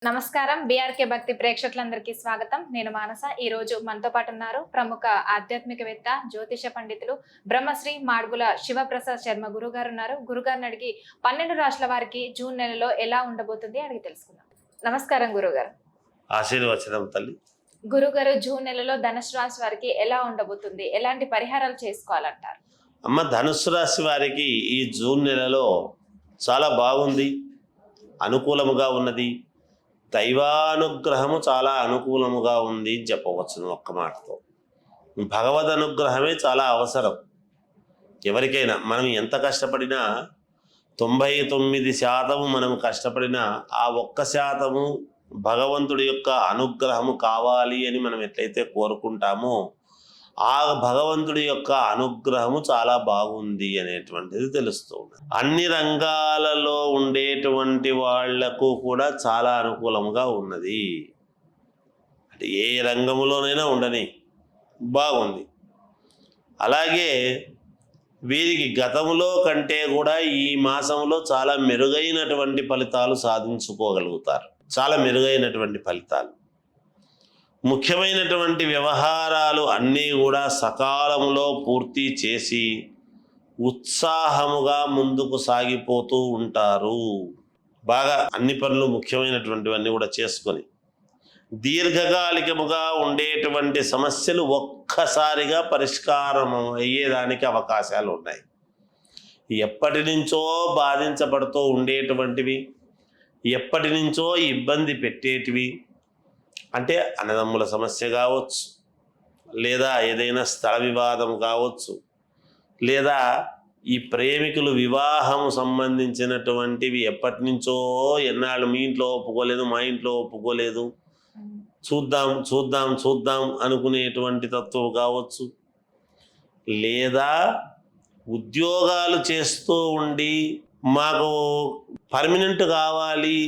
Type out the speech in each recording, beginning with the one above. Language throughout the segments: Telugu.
నమస్కారం. బీఆర్కే భక్తి ప్రేక్షకులందరికీ స్వాగతం. నేను మానస. ఈ రోజు మనతో పాటు ఉన్నారు ప్రముఖ ఆధ్యాత్మికవేత్త, జ్యోతిష పండితులు బ్రహ్మశ్రీ మాడుగుల శివప్రసాద్ శర్మ గురుగారు ఉన్నారు. గురుగారిని అడిగి 12 రాష్ట్రాల వారికి జూన్ నెలలో ఎలా ఉండబోతుంది అడిగి తెలుసుకుందాం. నమస్కారం గురుగారు. ఆశీర్వచనం తల్లి. గురుగారు, జూన్ నెలలో ధనుసు రాశి వారికి ఎలా ఉండబోతుంది? ఎలాంటి పరిహారాలు చేసుకోవాలంటారు? అమ్మ, ధనుస్సు రాశి వారికి ఈ జూన్ నెలలో చాలా బాగుంది, అనుకూలముగా ఉన్నది. దైవానుగ్రహము చాలా అనుకూలముగా ఉంది అని చెప్పవచ్చును ఒక్క మాటతో. భగవద్ అనుగ్రహమే చాలా అవసరం ఎవరికైనా. మనం ఎంత కష్టపడినా 99% మనం కష్టపడినా ఆ 1% భగవంతుడి యొక్క అనుగ్రహము కావాలి అని మనం ఎట్లయితే కోరుకుంటామో ఆ భగవంతుడి యొక్క అనుగ్రహము చాలా బాగుంది అనేటువంటిది తెలుస్తూ ఉన్నది. అన్ని రంగాలలో ఉండేటువంటి వాళ్లకు కూడా చాలా అనుకూలంగా ఉన్నది. అంటే ఏ రంగంలోనైనా ఉండని బాగుంది. అలాగే వీరికి గతంలో కంటే కూడా ఈ మాసంలో చాలా మెరుగైనటువంటి ఫలితాలు సాధించుకోగలుగుతారు. చాలా మెరుగైనటువంటి ఫలితాలు, ముఖ్యమైనటువంటి వ్యవహారాలు అన్నీ కూడా సకాలంలో పూర్తి చేసి ఉత్సాహముగా ముందుకు సాగిపోతూ ఉంటారు. బాగా అన్ని పనులు ముఖ్యమైనటువంటివన్నీ కూడా చేసుకొని దీర్ఘకాలికముగా ఉండేటువంటి సమస్యలు ఒక్కసారిగా పరిష్కారం అయ్యేదానికి అవకాశాలు ఉన్నాయి. ఎప్పటి నుంచో బాధించబడుతూ ఉండేటువంటివి, ఎప్పటి నుంచో ఇబ్బంది పెట్టేటివి, అంటే అన్నదమ్ముల సమస్య కావచ్చు, లేదా ఏదైనా స్థల వివాదం కావచ్చు, లేదా ఈ ప్రేమికులు వివాహం సంబంధించినటువంటివి ఎప్పటి నుంచో ఎన్నాళ్ళు మీ ఇంట్లో ఒప్పుకోలేదు, మా ఇంట్లో ఒప్పుకోలేదు, చూద్దాం చూద్దాం చూద్దాం అనుకునేటువంటి తత్వం కావచ్చు, లేదా ఉద్యోగాలు చేస్తూ ఉండి మాకు పర్మనెంట్ కావాలి,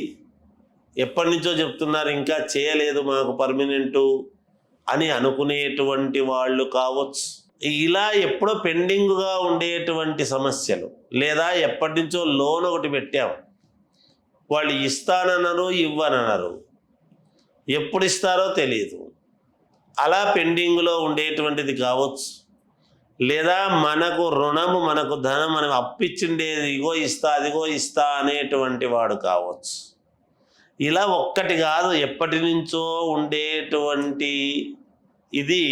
ఎప్పటి నుంచో చెప్తున్నారు ఇంకా చేయలేదు మాకు పర్మనెంటు అని అనుకునేటువంటి వాళ్ళు కావచ్చు. ఇలా ఎప్పుడో పెండింగ్గా ఉండేటువంటి సమస్యలు, లేదా ఎప్పటి నుంచో లోన్ ఒకటి పెట్టాం, వాళ్ళు ఇస్తానన్నారు ఇవ్వనన్నారు, ఎప్పుడు ఇస్తారో తెలియదు, అలా పెండింగ్లో ఉండేటువంటిది కావచ్చు. లేదా మనకు రుణము, మనకు ధనం, మనం అప్పిచ్చిండేది ఇగో ఇస్తా అదిగో ఇస్తా అనేటువంటి వాడు కావచ్చు. ఇలా ఒక్కటి కాదు, ఎప్పటి నుంచో ఉండేటువంటి ఇది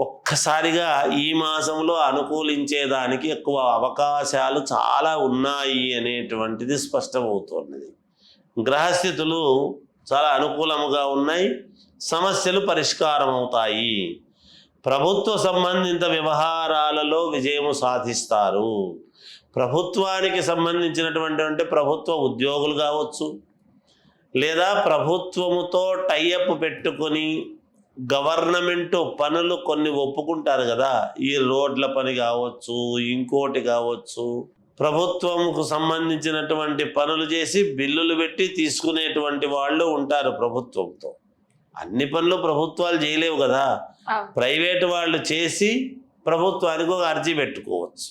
ఒక్కసారిగా ఈ మాసంలో అనుకూలించేదానికి ఎక్కువ అవకాశాలు చాలా ఉన్నాయి అనేటువంటిది స్పష్టమవుతున్నది. గ్రహస్థితులు చాలా అనుకూలముగా ఉన్నాయి, సమస్యలు పరిష్కారం అవుతాయి. ప్రభుత్వ సంబంధిత వ్యవహారాలలో విజయము సాధిస్తారు. ప్రభుత్వానికి సంబంధించినటువంటి ప్రభుత్వ ఉద్యోగులు కావచ్చు, లేదా ప్రభుత్వముతో టైఅప్ పెట్టుకొని గవర్నమెంట్ పనులు కొన్ని ఒప్పుకుంటారు కదా, ఈ రోడ్ల పని కావచ్చు, ఇంకోటి కావచ్చు, ప్రభుత్వంకు సంబంధించినటువంటి పనులు చేసి బిల్లులు పెట్టి తీసుకునేటువంటి వాళ్ళు ఉంటారు. ప్రభుత్వంతో అన్ని పనులు ప్రభుత్వాలు చేయలేవు కదా, ప్రైవేటు వాళ్ళు చేసి ప్రభుత్వానికి ఒక అర్జీ పెట్టుకోవచ్చు.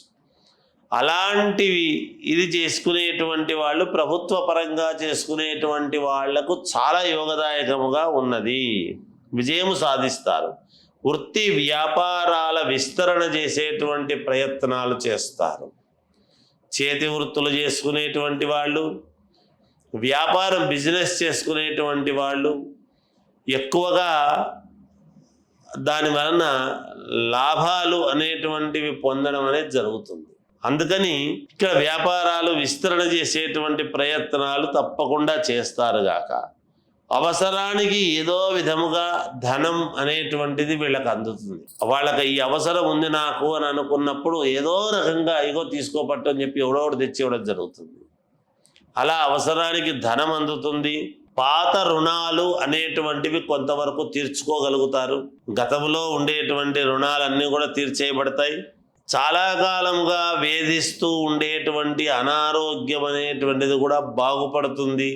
అలాంటివి ఇది చేసుకునేటువంటి వాళ్ళు, ప్రభుత్వ పరంగా చేసుకునేటువంటి వాళ్లకు చాలా యోగదాయకముగా ఉన్నది, విజయము సాధిస్తారు. వృత్తి వ్యాపారాల విస్తరణ చేసేటువంటి ప్రయత్నాలు చేస్తారు. చేతి వృత్తులు చేసుకునేటువంటి వాళ్ళు, వ్యాపారం బిజినెస్ చేసుకునేటువంటి వాళ్ళు ఎక్కువగా దాని వలన లాభాలు అనేటువంటివి పొందడం అనేది జరుగుతుంది. అందుకని ఇక్కడ వ్యాపారాలు విస్తరణ చేసేటువంటి ప్రయత్నాలు తప్పకుండా చేస్తారు గాక, అవసరానికి ఏదో విధముగా ధనం అనేటువంటిది వీళ్ళకి అందుతుంది. వాళ్ళకి ఈ అవసరం ఉంది నాకు అని అనుకున్నప్పుడు ఏదో రకంగా ఇగో తీసుకోపట్టు అని చెప్పి ఎవడోడు తెచ్చి ఇవ్వడం జరుగుతుంది. అలా అవసరానికి ధనం అందుతుంది. పాత రుణాలు అనేటువంటివి కొంతవరకు తీర్చుకోగలుగుతారు. గతంలో ఉండేటువంటి రుణాలన్నీ కూడా తీర్చేయబడతాయి. చాలా కాలంగా వేధిస్తూ ఉండేటువంటి అనారోగ్యం అనేటువంటిది కూడా బాగుపడుతుంది.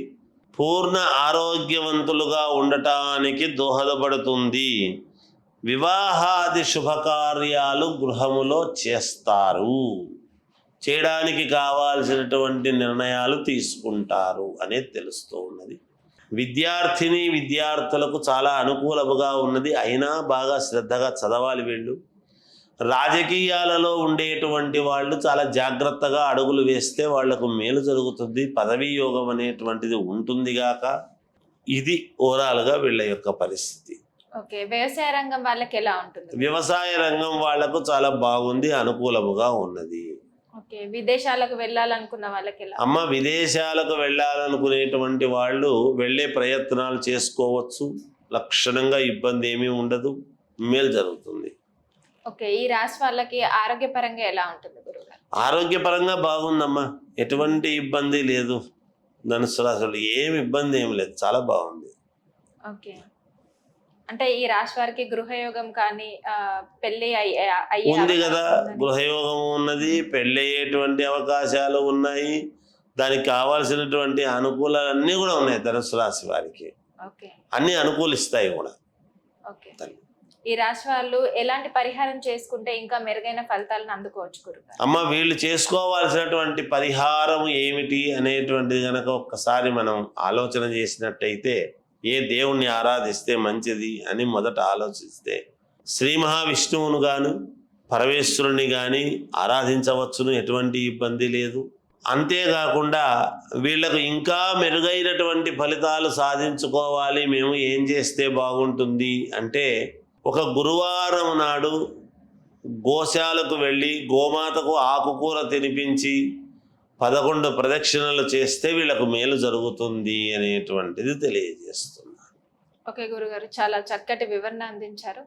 పూర్ణ ఆరోగ్యవంతులుగా ఉండటానికి దోహదపడుతుంది. వివాహాది శుభకార్యాలు గృహములో చేస్తారు. చేయడానికి కావాల్సినటువంటి నిర్ణయాలు తీసుకుంటారు అనేది తెలుస్తూ ఉన్నది. విద్యార్థులకు చాలా అనుకూలముగా ఉన్నది. అయినా బాగా శ్రద్ధగా చదవాలి వీళ్ళు. రాజకీయాలలో ఉండేటువంటి వాళ్ళు చాలా జాగ్రత్తగా అడుగులు వేస్తే వాళ్లకు మేలు జరుగుతుంది. పదవీ యోగం అనేటువంటిది ఉంటుంది గాక. ఇది ఓవరాల్గా వీళ్ళ యొక్క పరిస్థితి. ఓకే, వ్యవసాయ రంగం వాళ్ళకి ఎలా ఉంటుంది? వ్యవసాయ రంగం వాళ్లకు చాలా బాగుంది, అనుకూలముగా ఉన్నది. ఓకే, విదేశాలకు వెళ్ళాలనుకున్న వాళ్ళకి ఎలా? అమ్మ, విదేశాలకు వెళ్ళాలనుకునేటువంటి వాళ్ళు వెళ్ళే ప్రయత్నాలు చేసుకోవచ్చు. లక్షణంగా ఇబ్బంది ఏమీ ఉండదు, మేలు జరుగుతుంది. ఓకే, ఈ రాశి వాళ్ళకి ఆరోగ్యపరంగా ఎలా ఉంటుంది గురుగారు? ఆరోగ్యపరంగా బాగుందమ్మా, ఎటువంటి ఇబ్బంది లేదు. ధనుసు రాశులు ఏమి ఇబ్బంది ఏమి లేదు, చాలా బాగుంది. ఓకే, అంటే ఈ రాశి వారికి గృహయోగం కానీ పెళ్లి అయ్యే ఉంది కదా, అవకాశం ఉందని. గృహయోగం ఉన్నది, పెళ్ళయ్యేటువంటి అవకాశాలు ఉన్నాయి, దానికి కావాల్సినటువంటి అనుకూలాలన్నీ కూడా ఉన్నాయి. ధనుసు రాశి వారికి ఓకే, అన్ని అనుకూలిస్తాయి కూడా. ఓకే, ఈ రాశి వాళ్ళు ఎలాంటి పరిహారం చేసుకుంటే ఇంకా మెరుగైన ఫలితాలను అందుకోవచ్చు గురుగారు? అమ్మ, వీళ్ళు చేసుకోవాల్సినటువంటి పరిహారం ఏమిటి అనేటువంటిది కనుక ఒక్కసారి మనం ఆలోచన చేసినట్టయితే, ఏ దేవుణ్ణి ఆరాధిస్తే మంచిది అని మొదట ఆలోచిస్తే శ్రీ మహావిష్ణువును గాను పరమేశ్వరుని కానీ ఆరాధించవచ్చును, ఎటువంటి ఇబ్బంది లేదు. అంతేకాకుండా వీళ్ళకు ఇంకా మెరుగైనటువంటి ఫలితాలు సాధించుకోవాలి, మేము ఏం చేస్తే బాగుంటుంది అంటే, ఒక గురువారం నాడు గోశాలకు వెళ్ళి గోమాతకు ఆకుకూర తినిపించి 11 ప్రదక్షిణలు చేస్తే వీళ్ళకు మేలు జరుగుతుంది అనేటువంటిది తెలియజేస్తున్నాను. ఓకే గురుగారు, చాలా చక్కటి వివరణ అందించారు.